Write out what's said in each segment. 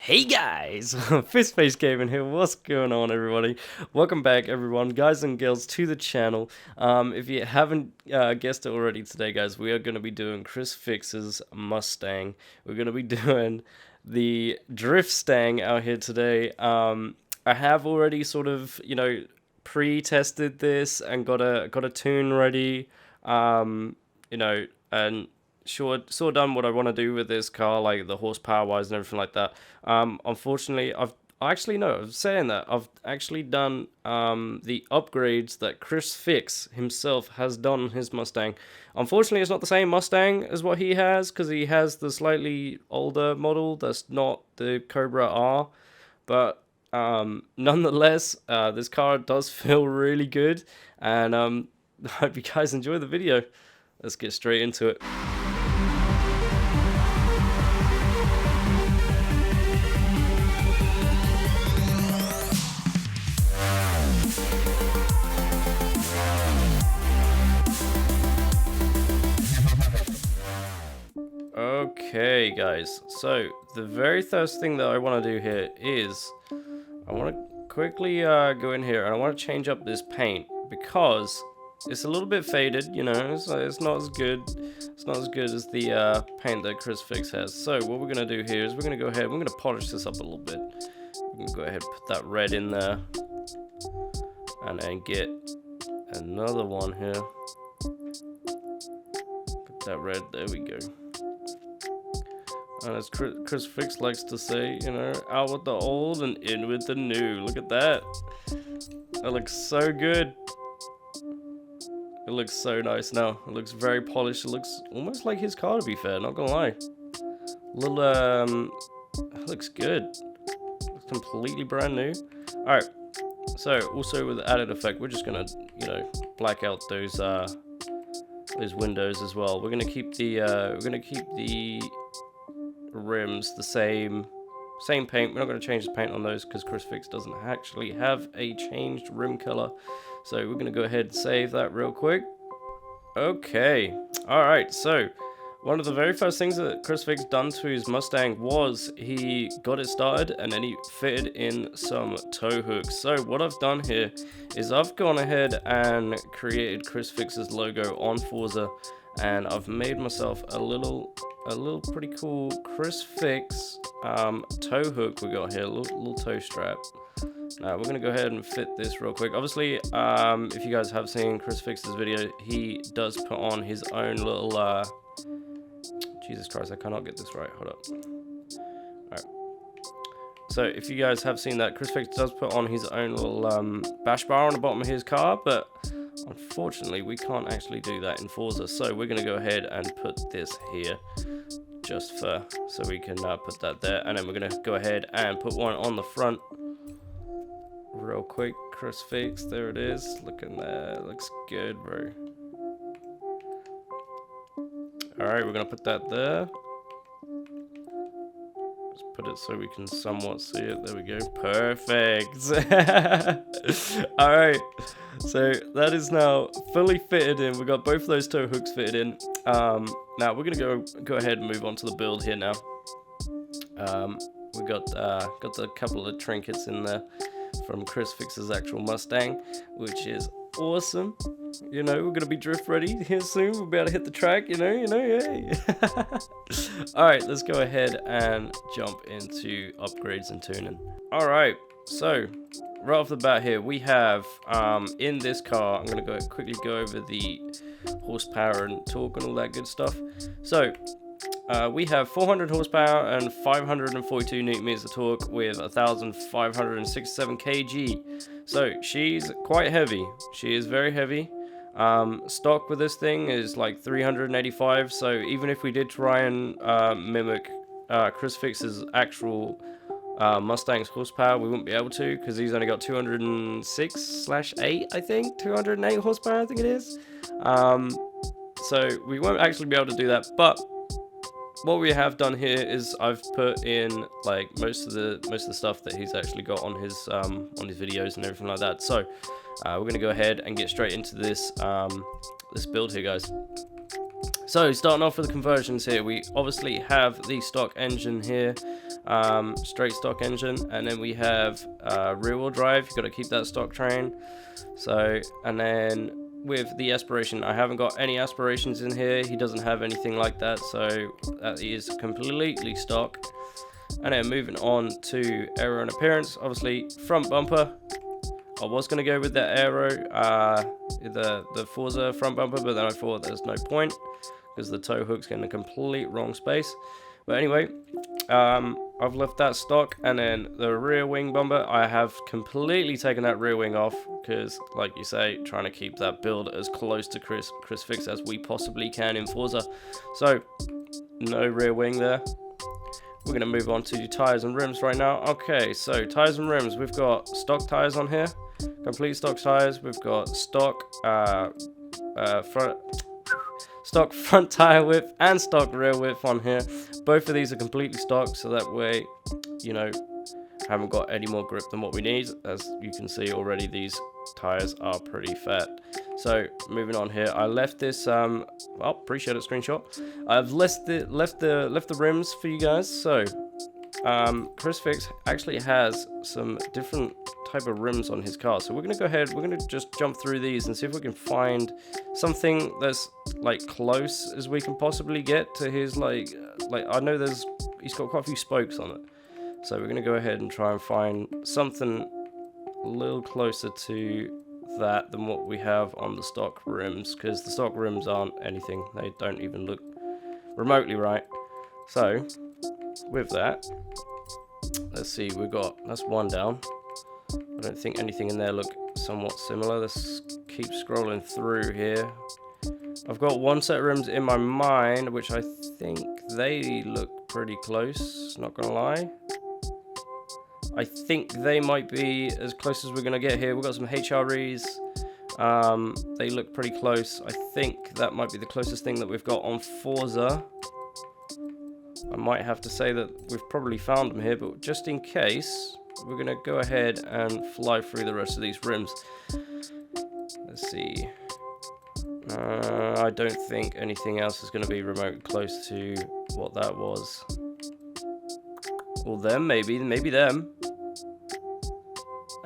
Hey guys, FISHEY Gaming here. What's going on, everybody? Welcome back, everyone, guys and girls, to the channel. If you haven't guessed it already today, guys, we are going to be doing Chrisfix's Mustang. We're going to be doing the Driftstang out here today. I have already sort of, pre-tested this and got a tune ready. And sure done what I want to do with this car, like the horsepower wise and everything like that. Unfortunately, I've saying that I've actually done the upgrades that Chrisfix himself has done on his Mustang. Unfortunately, it's not the same Mustang as what he has, because he has the slightly older model that's not the Cobra R. But nonetheless, this car does feel really good, and I hope you guys enjoy the video. Let's get straight into it. Okay guys, so the very first thing that I want to do here is I want to quickly go in here and I want to change up this paint, because it's a little bit faded, so it's not as good. It's not as good as the paint that Chrisfix has. So what we're going to do here is we're going to go ahead, we're going to polish this up a little bit. We're going to go ahead and put that red in there and then get another one here. Put that red, there we go. And as Chrisfix likes to say, out with the old and in with the new. Look at that. That looks so good. It looks so nice now. It looks very polished. It looks almost like his car, to be fair, not gonna lie. It looks good. Looks completely brand new. Alright. So also with the added effect, we're just gonna, black out those windows as well. We're gonna keep the rims the same paint. We're not going to change the paint on those because Chrisfix doesn't actually have a changed rim color, so we're going to go ahead and save that real quick. Okay, alright, so one of the very first things that Chrisfix done to his Mustang was he got it started and then he fitted in some tow hooks. So what I've done here is I've gone ahead and created Chrisfix's logo on Forza, and I've made myself a little pretty cool Chrisfix tow hook we got here, a little tow strap. Now we're gonna go ahead and fit this real quick. Obviously, if you guys have seen Chrisfix's video, he does put on his own little Jesus Christ, I cannot get this right, hold up. Alright, so if you guys have seen that, Chrisfix does put on his own little bash bar on the bottom of his car, but unfortunately we can't actually do that in Forza, so we're going to go ahead and put this here just so we can put that there, and then we're going to go ahead and put one on the front real quick. Chrisfix, there it is, looking there, looks good, bro. Alright, we're going to put that there. Just put it so we can somewhat see it. There we go. Perfect. Alright, so that is now fully fitted in. We got both of those tow hooks fitted in. Now we're gonna go ahead and move on to the build here now. We got a couple of trinkets in there from Chrisfix's actual Mustang, which is awesome. We're gonna be drift ready here soon. We'll be able to hit the track, hey. Alright, let's go ahead and jump into upgrades and tuning. Alright, so right off the bat here, we have in this car, I'm gonna quickly go over the horsepower and torque and all that good stuff. So we have 400 horsepower and 542 newton meters of torque with 1,567 kg. So she's quite heavy. She is very heavy. Stock with this thing is like 385. So even if we did try and mimic Chrisfix's actual Mustang's horsepower, we wouldn't be able to, because he's only got 206/8, I think. 208 horsepower, I think it is. So we won't actually be able to do that, but what we have done here is I've put in like most of the stuff that he's actually got on his videos and everything like that. So we're gonna go ahead and get straight into this this build here, guys. So starting off with the conversions here, we obviously have the stock engine here, straight stock engine, and then we have rear wheel drive. You've got to keep that stock train. So, and then with the aspiration, I haven't got any aspirations in here. He doesn't have anything like that, so that is completely stock. And then moving on to aero and appearance, obviously front bumper. I was going to go with the aero, the Forza front bumper, but then I thought there's no point because the tow hook's in the complete wrong space. But anyway, I've left that stock, and then the rear wing bumper, I have completely taken that rear wing off because, like you say, trying to keep that build as close to Chrisfix as we possibly can in Forza. So, no rear wing there. We're going to move on to tires and rims right now. Okay, so tires and rims, we've got stock tires on here, complete stock tires. We've got stock front tire width and stock rear width on here. Both of these are completely stock, so that way, you know, haven't got any more grip than what we need. As you can see already, these tires are pretty fat. So moving on here, I left this well, appreciate it, screenshot. I've left the rims for you guys. So Chrisfix actually has some different type of rims on his car, so we're gonna go ahead, we're gonna just jump through these and see if we can find something that's like close as we can possibly get to his like I know he's got quite a few spokes on it, so we're gonna go ahead and try and find something a little closer to that than what we have on the stock rims, because the stock rims aren't anything, they don't even look remotely right. So with that, let's see, that's one down. I don't think anything in there look somewhat similar. Let's keep scrolling through here. I've got one set of rims in my mind, which I think they look pretty close, not gonna lie. I think they might be as close as we're gonna get here. We've got some HREs. They look pretty close. I think that might be the closest thing that we've got on Forza. I might have to say that we've probably found them here, but just in case, we're going to go ahead and fly through the rest of these rims. Let's see. I don't think anything else is going to be remotely close to what that was. Well, them, maybe them.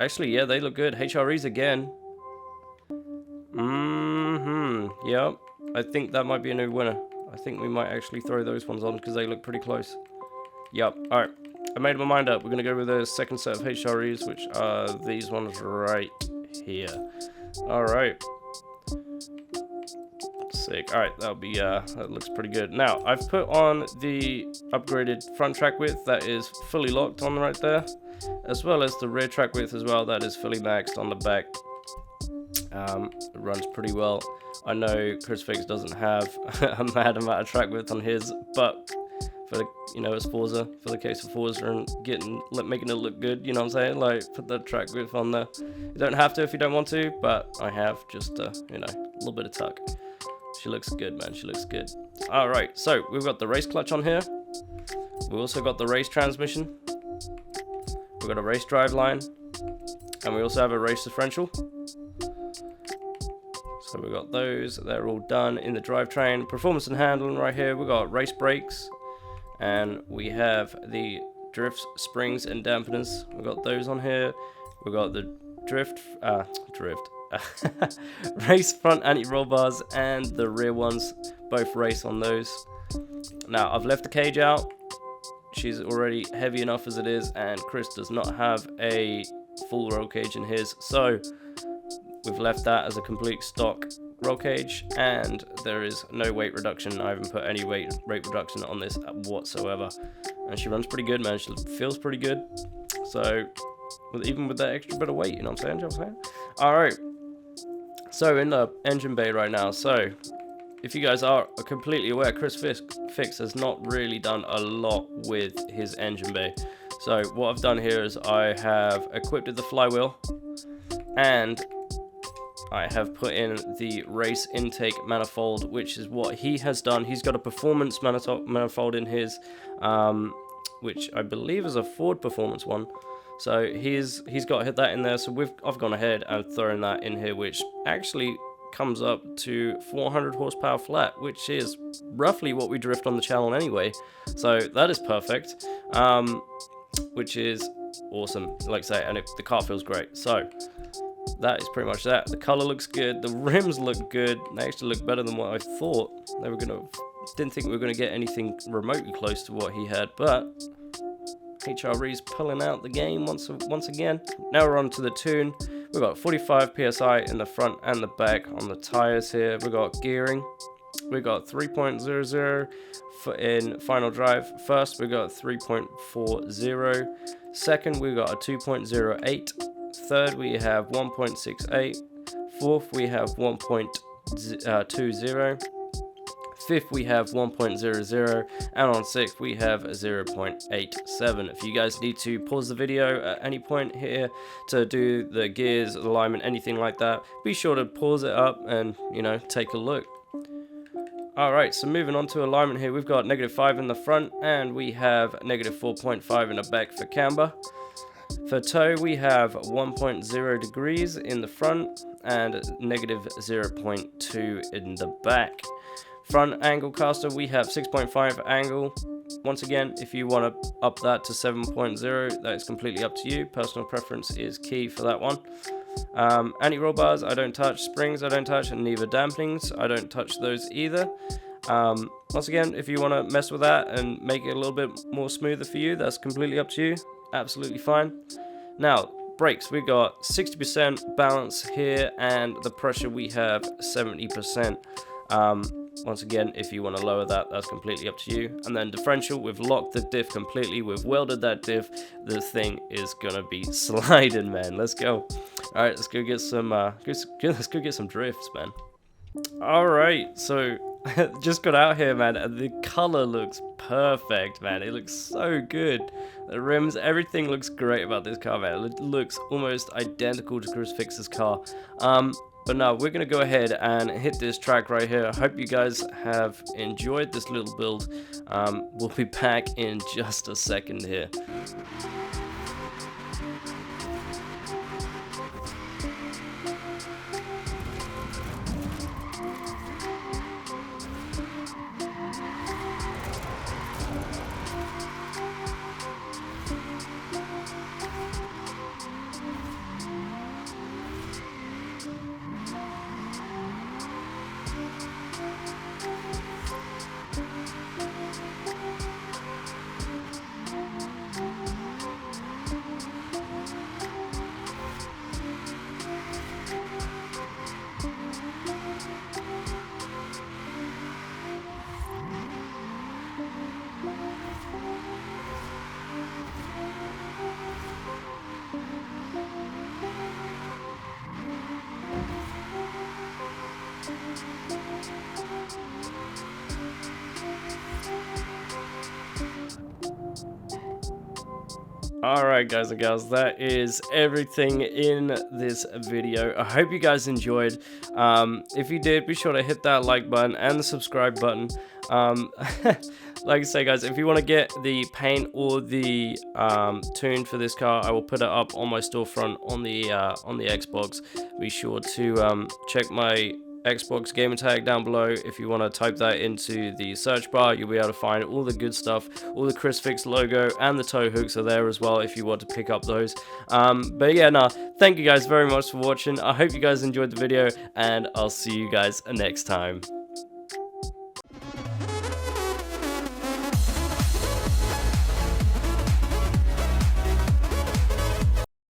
Actually, yeah, they look good. HREs again. Yep. I think that might be a new winner. I think we might actually throw those ones on because they look pretty close. Yep. Alright. I made my mind up. We're going to go with the second set of HREs, which are these ones right here. Alright. Sick. Alright, that'll be, that looks pretty good. Now, I've put on the upgraded front track width that is fully locked on right there, as well as the rear track width as well, that is fully maxed on the back. It runs pretty well. I know Chrisfix doesn't have a mad amount of track width on his, but for the, you know, it's Forza, for the case of Forza and making it look good, you know what I'm saying? Like, put the track width on there. You don't have to if you don't want to, but I have just, you know, a little bit of tuck. She looks good, man. She looks good. All right, so we've got the race clutch on here. We also got the race transmission. We've got a race drive line, and we also have a race differential. So we've got those, they're all done in the drivetrain. Performance and handling right here, we've got race brakes, and we have the drift springs and dampeners. We've got those on here. We've got the race front anti-roll bars and the rear ones, both race on those. Now, I've left the cage out. She's already heavy enough as it is, and Chris does not have a full roll cage in his, so we've left that as a complete stock roll cage, and there is no weight reduction. I haven't put any weight reduction on this whatsoever, and she runs pretty good, man. She feels pretty good, so even with that extra bit of weight, you know what I'm saying? Alright, so in the engine bay right now, so if you guys are completely aware, Chrisfix has not really done a lot with his engine bay. So what I've done here is I have equipped it the flywheel, and I have put in the race intake manifold, which is what he has done. He's got a performance manifold in his, which I believe is a Ford performance one. So he's got that in there. So I've gone ahead and thrown that in here, which actually comes up to 400 horsepower flat, which is roughly what we drift on the channel anyway. So that is perfect, which is awesome, like I say, and the car feels great. So that is pretty much that. The color looks good, the rims look good, they actually look better than what I thought they were gonna. Didn't think we were gonna get anything remotely close to what he had, but HRE's pulling out the game once again. Now we're on to the tune. We've got 45 psi in the front and the back on the tires here. We've got gearing. We got 3.00 in final drive. First, we got 3.40. Second, we got a 2.08. Third, we have 1.68. Fourth, we have 1.20. Fifth, we have 1.00, and on sixth, we have 0.87. If you guys need to pause the video at any point here to do the gears, alignment, anything like that, be sure to pause it up and, you know, take a look. Alright, so moving on to alignment here, we've got -5 in the front, and we have -4.5 in the back for camber. For toe, we have 1.0 degrees in the front, and -0.2 in the back. Front angle caster, we have 6.5 angle. Once again, if you want to up that to 7.0, that is completely up to you. Personal preference is key for that one. Anti-roll bars, I don't touch. Springs, I don't touch, and neither dampenings, I don't touch those either. Once again, if you want to mess with that and make it a little bit more smoother for you, that's completely up to you. Absolutely fine. Now, brakes, we got 60% balance here, and the pressure we have 70%. Once again, if you want to lower that, that's completely up to you. And then differential, we've locked the diff completely, we've welded that diff. The thing is gonna be sliding, man. Let's go. All right, let's go get some let's go get some drifts, man. All right, so just got out here, man, and the color looks perfect, man. It looks so good. The rims, everything looks great about this car, man. It looks almost identical to Chrisfix's car. But no, we're going to go ahead and hit this track right here. I hope you guys have enjoyed this little build. We'll be back in just a second here. Alright guys and gals, that is everything in this video. I hope you guys enjoyed. If you did, be sure to hit that like button and the subscribe button. Like I say guys, if you want to get the paint or the tune for this car, I will put it up on my storefront on the Xbox. Be sure to check my Xbox gamer tag down below. If you want to type that into the search bar, you'll be able to find all the good stuff. All the Chrisfix logo and the tow hooks are there as well if you want to pick up those. But yeah, no, thank you guys very much for watching. I hope you guys enjoyed the video, and I'll see you guys next time.